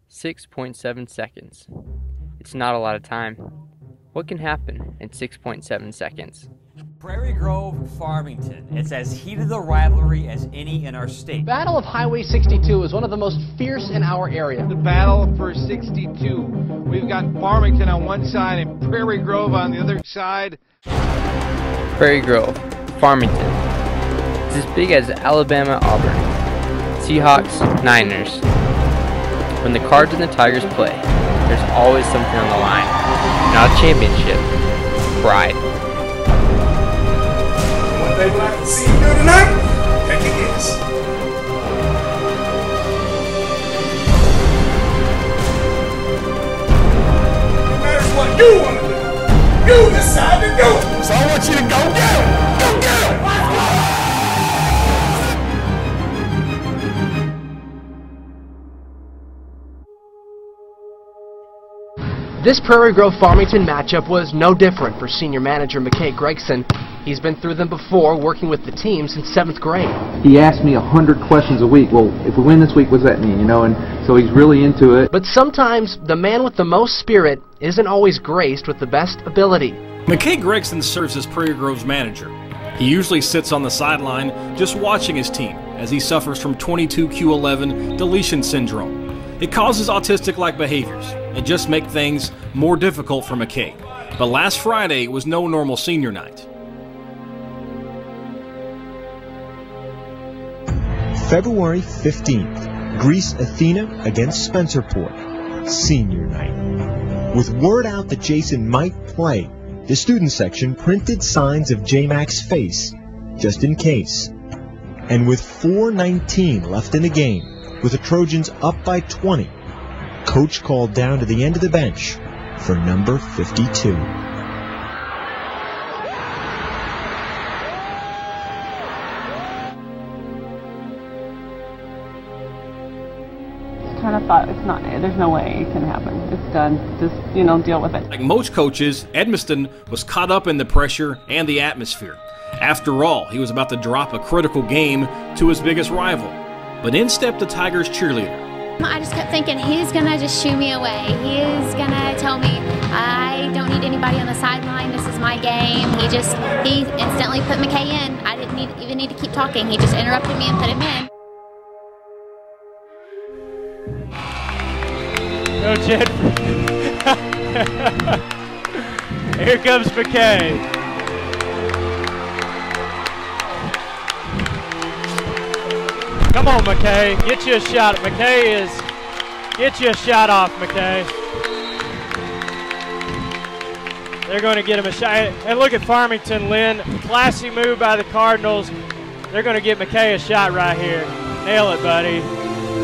6.7 seconds. It's not a lot of time. What can happen in 6.7 seconds? Prairie Grove, Farmington. It's as heated a rivalry as any in our state. The Battle of Highway 62 is one of the most fierce in our area. The battle for 62. We've got Farmington on one side and Prairie Grove on the other side. Prairie Grove, Farmington. It's as big as Alabama, Auburn. Seahawks, Niners. When the Cards and the Tigers play, there's always something on the line. Not a championship, pride. What they'd like to see you do tonight? Take a guess. No matter what you want to do, you decide to do it. So I want you to go get it. Go get it. This Prairie Grove Farmington matchup was no different for senior manager McKay Gregson. He's been through them before, working with the team since 7th grade. He asked me 100 questions a week. Well, if we win this week, what's that mean? You know, and so he's really into it. But sometimes the man with the most spirit isn't always graced with the best ability. McKay Gregson serves as Prairie Grove's manager. He usually sits on the sideline just watching his team as he suffers from 22q11 deletion syndrome. It causes autistic-like behaviors and just make things more difficult for McKay. But last Friday was no normal senior night. February 15th, Greece Athena against Spencerport, senior night. With word out that Jason might play, the student section printed signs of J-Mac's face, just in case. And with 4:19 left in the game, with the Trojans up by 20, Coach called down to the end of the bench for number 52. Kind of thought there's no way it can happen. It's done. Just, deal with it. Like most coaches, Edmiston was caught up in the pressure and the atmosphere. After all, he was about to drop a critical game to his biggest rival. But in stepped the Tigers cheerleader. I just kept thinking, he's going to just shoo me away. He's going to tell me, I don't need anybody on the sideline. This is my game. He instantly put McKay in. I didn't even need to keep talking. He just interrupted me and put him in. Go, Jen. Here comes McKay. Come on, McKay. Get you a shot. Get you a shot off, McKay. They're going to get him a shot. And look at Farmington, Lynn. Classy move by the Cardinals. They're going to get McKay a shot right here. Nail it, buddy.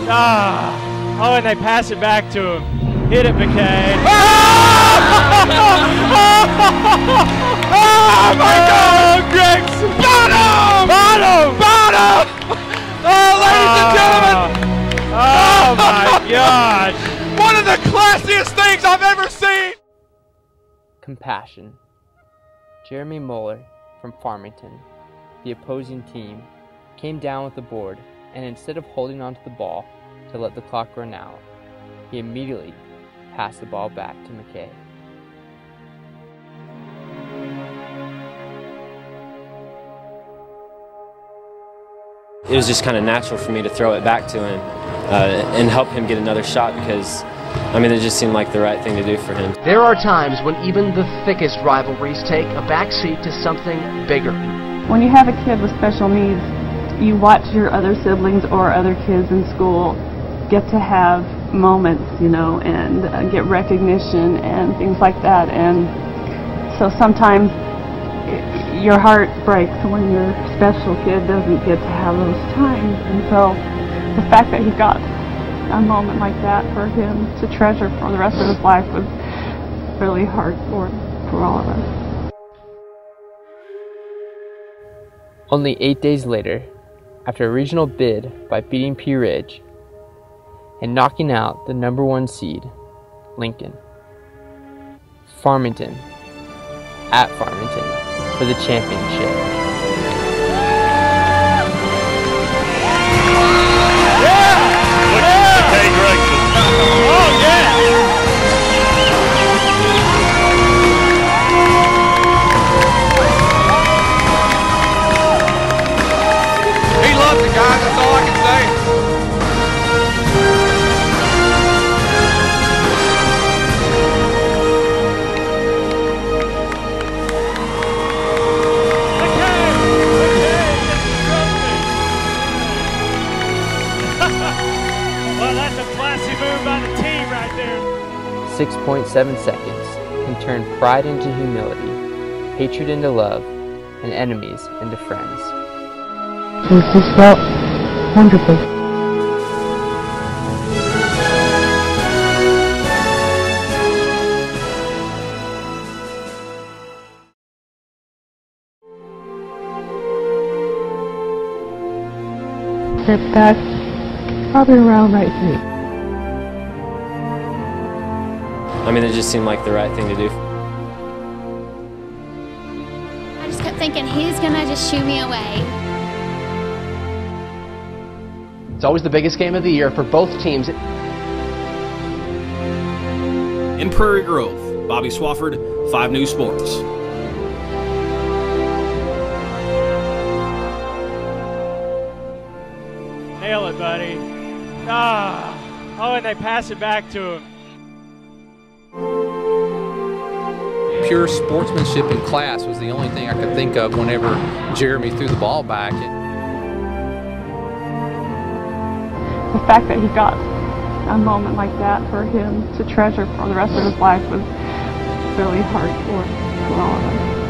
Oh, and they pass it back to him. Hit it, McKay. Oh my God! Gregson! Bottom! Oh, ladies and gentlemen! Oh my gosh! One of the classiest things I've ever seen! Compassion. Jeremy Muller from Farmington, the opposing team, came down with the board, and instead of holding onto the ball to let the clock run out, he immediately passed the ball back to McKay. It was just kind of natural for me to throw it back to him and help him get another shot because, it just seemed like the right thing to do for him. There are times when even the thickest rivalries take a backseat to something bigger. When you have a kid with special needs, you watch your other siblings or other kids in school get to have moments, and get recognition and things like that. And so sometimes your heart breaks when your special kid doesn't get to have those times. And so the fact that he got a moment like that for him to treasure for the rest of his life was really hard for all of us. Only 8 days later, after a regional bid by beating Pea Ridge and knocking out the #1 seed, Lincoln, Farmington, at Farmington, for the championship. McKay Gregson. Oh! That's a classy move by the team right there. 6.7 seconds can turn pride into humility, hatred into love, and enemies into friends. It just felt wonderful. Step back, probably around right feet. I mean, it just seemed like the right thing to do. I just kept thinking he's gonna just shoo me away. It's always the biggest game of the year for both teams. In Prairie Grove, Bobby Swofford, 5 News Sports. Nail it, buddy. Ah. Oh, and they pass it back to him. Pure sportsmanship in class was the only thing I could think of whenever Jeremy threw the ball back. The fact that he got a moment like that for him to treasure for the rest of his life was really hard for all of us.